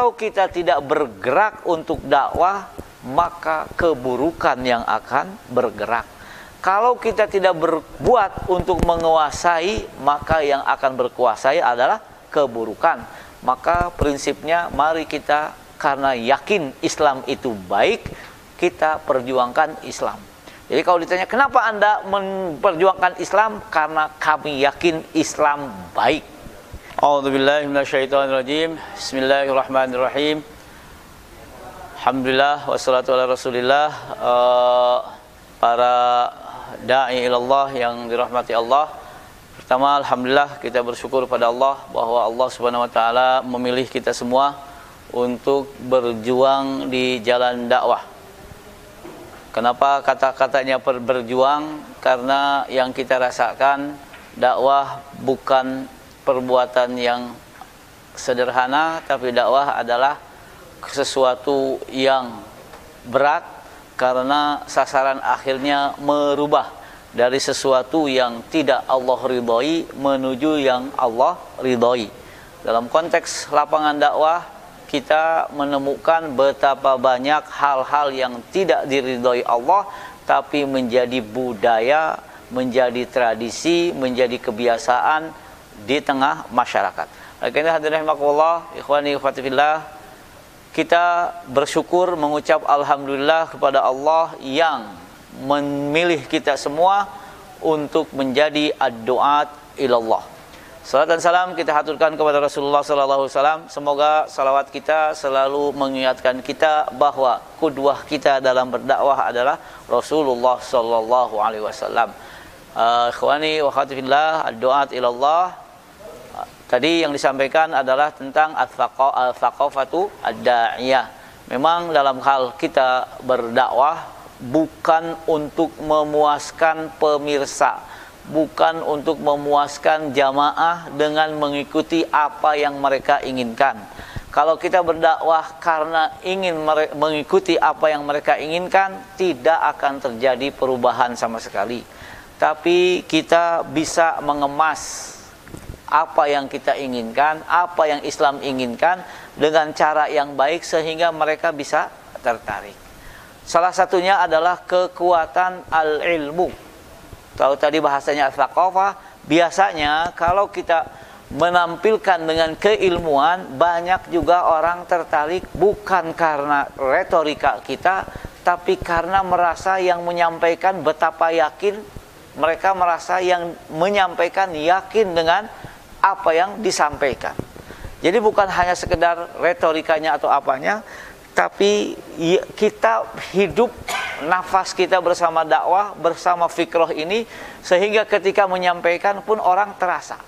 Kalau kita tidak bergerak untuk dakwah, maka keburukan yang akan bergerak. Kalau kita tidak berbuat untuk menguasai, maka yang akan berkuasai adalah keburukan. Maka prinsipnya mari kita, karena yakin Islam itu baik, kita perjuangkan Islam. Jadi kalau ditanya kenapa Anda memperjuangkan Islam, karena kami yakin Islam baik. A'udzubillahi minasyaitonirrajim. Bismillahirrahmanirrahim. Alhamdulillah wassalatu ala Rasulillah. Para da'i ilallah yang dirahmati Allah, pertama alhamdulillah kita bersyukur pada Allah bahwa Allah Subhanahu wa taala memilih kita semua untuk berjuang di jalan dakwah. Kenapa kata-katanya berjuang? Karena yang kita rasakan dakwah bukan perbuatan yang sederhana, tapi dakwah adalah sesuatu yang berat, karena sasaran akhirnya merubah dari sesuatu yang tidak Allah ridhoi menuju yang Allah ridhoi. Dalam konteks lapangan dakwah, kita menemukan betapa banyak hal-hal yang tidak diridhoi Allah, tapi menjadi budaya, menjadi tradisi, menjadi kebiasaan di tengah masyarakat. Oleh hadirin rahimakumullah, ikhwani ikhwati fillah, kita bersyukur mengucap alhamdulillah kepada Allah yang memilih kita semua untuk menjadi ad-du'at ilallah. Salat dan salam kita haturkan kepada Rasulullah sallallahu alaihi wasallam. Semoga salawat kita selalu mengingatkan kita bahwa qudwah kita dalam berdakwah adalah Rasulullah sallallahu alaihi wasallam. Ikhwani wa akhwati fillah, ad-du'at ilallah. Tadi yang disampaikan adalah tentang al-thaqafatu ad-da'iyah. Memang dalam hal kita berdakwah bukan untuk memuaskan pemirsa, bukan untuk memuaskan jamaah dengan mengikuti apa yang mereka inginkan. Kalau kita berdakwah karena ingin mengikuti apa yang mereka inginkan, tidak akan terjadi perubahan sama sekali. Tapi kita bisa mengemas apa yang kita inginkan, apa yang Islam inginkan dengan cara yang baik sehingga mereka bisa tertarik. Salah satunya adalah kekuatan al-ilmu. Kalau tadi bahasanya al-thaqafah, biasanya kalau kita menampilkan dengan keilmuan, banyak juga orang tertarik bukan karena retorika kita, tapi karena merasa yang menyampaikan betapa yakin, mereka merasa yang menyampaikan yakin dengan apa yang disampaikan. Jadi bukan hanya sekedar retorikanya atau apanya, tapi kita hidup nafas kita bersama dakwah, bersama fikrah ini, sehingga ketika menyampaikan pun orang terasa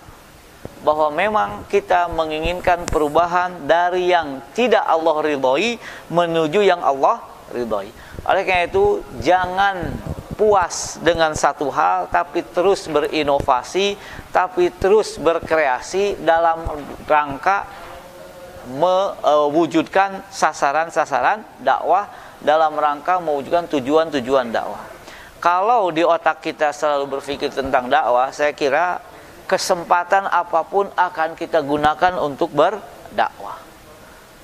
bahwa memang kita menginginkan perubahan dari yang tidak Allah ridhoi menuju yang Allah ridhoi. Oleh karena itu, jangan puas dengan satu hal, tapi terus berinovasi, tapi terus berkreasi dalam rangka mewujudkan sasaran-sasaran dakwah, dalam rangka mewujudkan tujuan-tujuan dakwah. Kalau di otak kita selalu berpikir tentang dakwah, saya kira kesempatan apapun akan kita gunakan untuk berdakwah.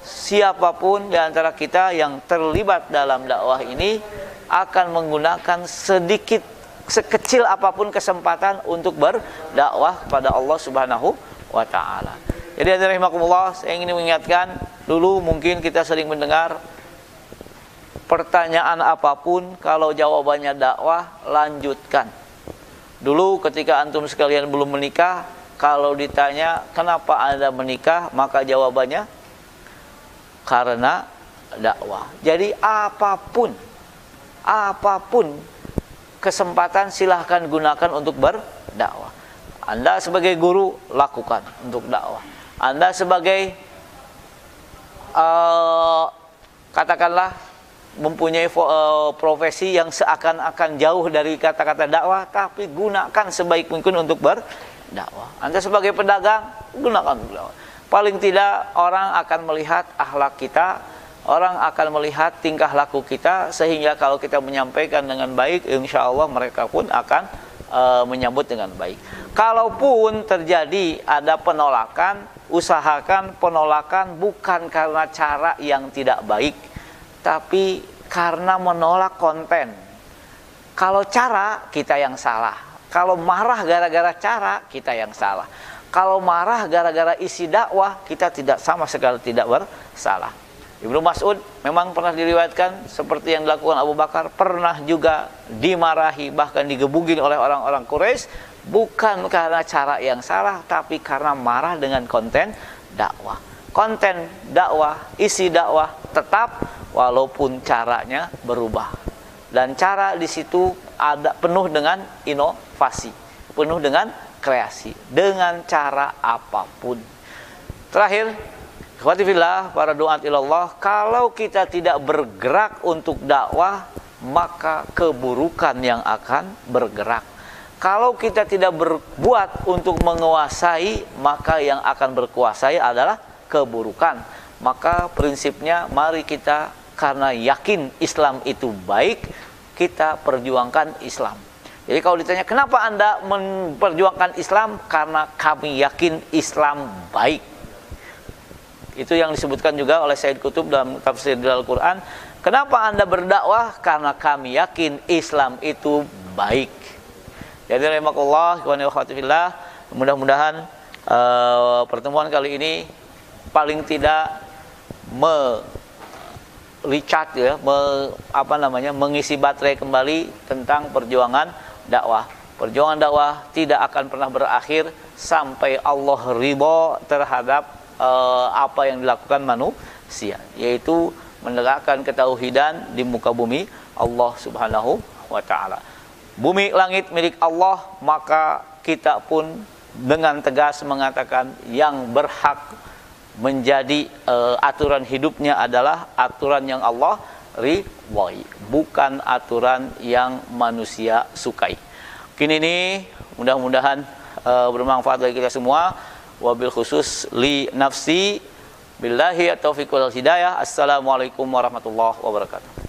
Siapapun di antara kita yang terlibat dalam dakwah ini akan menggunakan sedikit, sekecil apapun kesempatan untuk berdakwah kepada Allah Subhanahu wa taala. Jadi hadirin rahimakumullah, saya ingin mengingatkan, dulu mungkin kita sering mendengar pertanyaan apapun, kalau jawabannya dakwah, lanjutkan. Dulu ketika antum sekalian belum menikah, kalau ditanya kenapa Anda menikah, maka jawabannya karena dakwah. Jadi apapun kesempatan silahkan gunakan untuk berdakwah. Anda sebagai guru, lakukan untuk dakwah. Anda sebagai katakanlah mempunyai profesi yang seakan-akan jauh dari kata-kata dakwah, tapi gunakan sebaik mungkin untuk berdakwah. Anda sebagai pedagang, gunakan untuk dakwah. Paling tidak orang akan melihat akhlak kita, orang akan melihat tingkah laku kita, sehingga kalau kita menyampaikan dengan baik, insya Allah mereka pun akan menyambut dengan baik. Kalaupun terjadi ada penolakan, usahakan penolakan bukan karena cara yang tidak baik, tapi karena menolak konten. Kalau cara, kita yang salah. Kalau marah gara-gara cara, kita yang salah. Kalau marah gara-gara isi dakwah, kita tidak sama sekali tidak bersalah. Ibnu Mas'ud memang pernah diriwayatkan seperti yang dilakukan Abu Bakar, pernah juga dimarahi bahkan digebugin oleh orang-orang Quraisy, bukan karena cara yang salah tapi karena marah dengan konten dakwah. Konten dakwah, isi dakwah tetap walaupun caranya berubah. Dan cara di situ ada penuh dengan inovasi, penuh dengan kreasi, dengan cara apapun. Terakhir, ikhwati fillah, para duat ilallah, kalau kita tidak bergerak untuk dakwah, maka keburukan yang akan bergerak. Kalau kita tidak berbuat untuk menguasai, maka yang akan berkuasai adalah keburukan. Maka prinsipnya, mari kita karena yakin Islam itu baik, kita perjuangkan Islam. Jadi kalau ditanya kenapa Anda memperjuangkan Islam, karena kami yakin Islam baik. Itu yang disebutkan juga oleh Sayyid Qutb dalam tafsir Al-Quran. Kenapa Anda berdakwah? Karena kami yakin Islam itu baik. Jadi rahimakumullah, mudah-mudahan pertemuan kali ini paling tidak recharge ya, mengisi baterai kembali tentang perjuangan dakwah. Perjuangan dakwah tidak akan pernah berakhir sampai Allah ridha terhadap apa yang dilakukan manusia, yaitu menegakkan ketauhidan di muka bumi Allah Subhanahu wa taala. Bumi langit milik Allah, maka kita pun dengan tegas mengatakan yang berhak menjadi aturan hidupnya adalah aturan yang Allah ridhoi, bukan aturan yang manusia sukai. Kini ini mudah-mudahan bermanfaat bagi kita semua. Wabil khusus li nafsi billahi at-taufiq wal hidayah. Assalamualaikum warahmatullahi wabarakatuh.